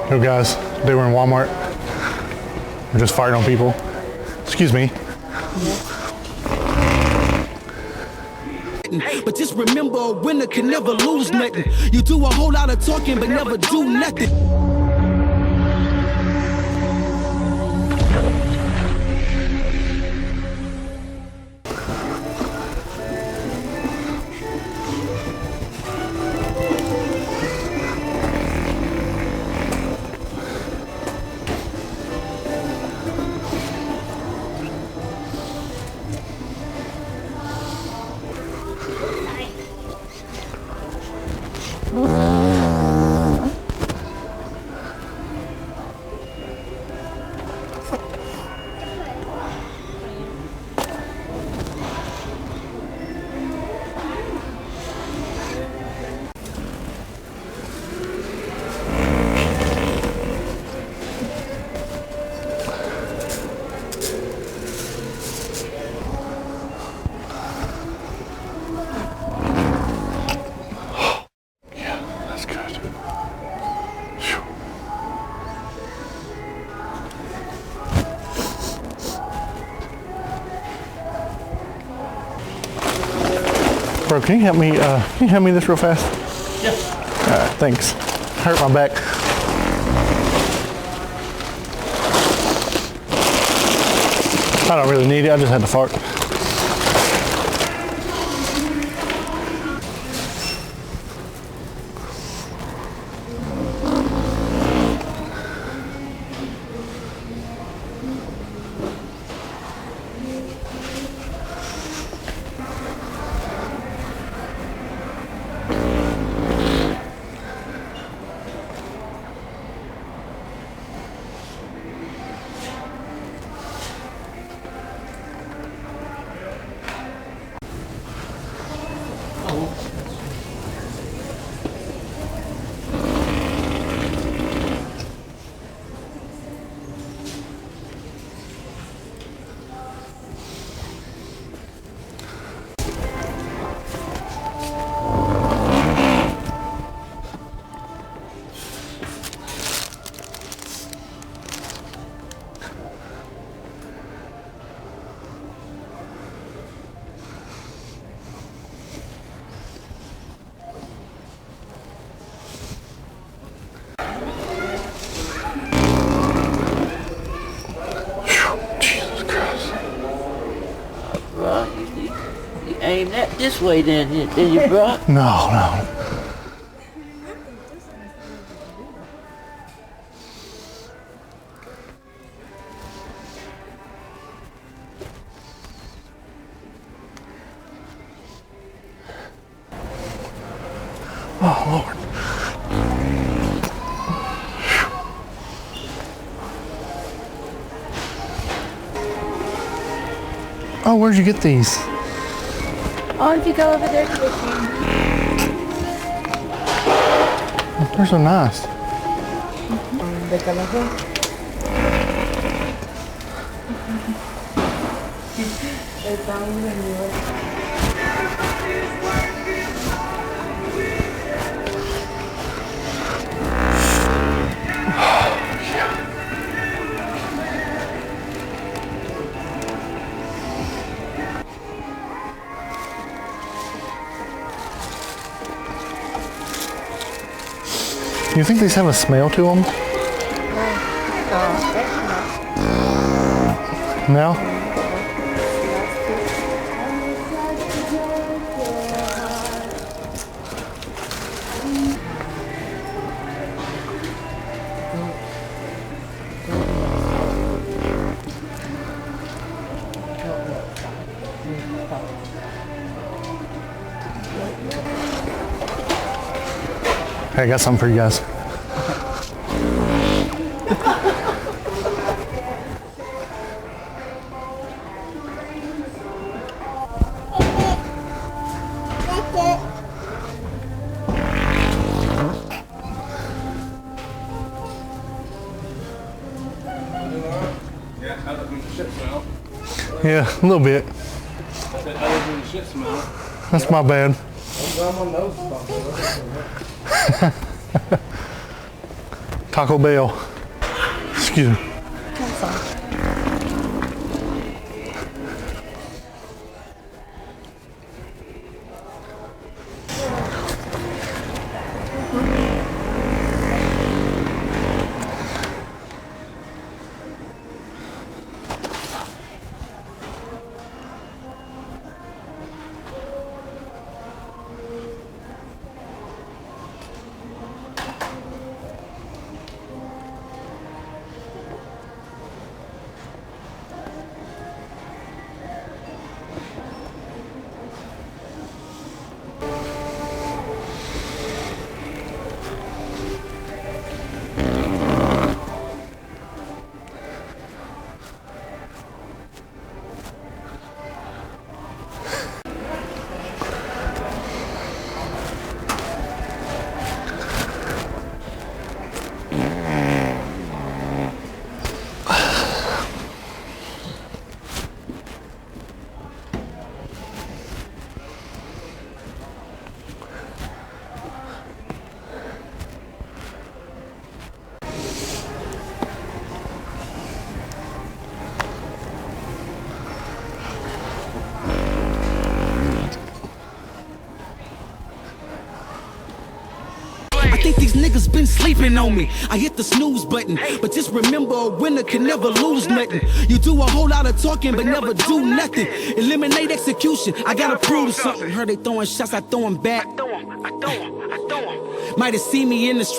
Yo guys, they were in Walmart. We're just firing on people. Excuse me. But just remember, a winner can never lose nothing. You do a whole lot of talking, but never do nothing. Bro, can you help me? Can you hand me this real fast? Yeah. All right, thanks. Hurt my back. I don't really need it. I just had to fart. Aim that this way then you brought? No, no. Oh, Lord. Oh, where'd you get these? Oh, if you go over there to the tree. They're so nice. De calabaza. Están muy vendidos. You think these have a smell to them? No? Hey, I got something for you guys. Yeah, a little bit. That's my bad. Taco Bell. Excuse me. That's all. I think these niggas been sleeping on me. I hit the snooze button, but just remember a winner can never lose nothing. You do a whole lot of talking, but never do nothing. Eliminate execution, I gotta prove something. Heard they throwing shots, I throw 'em back. Might have seen me in the street.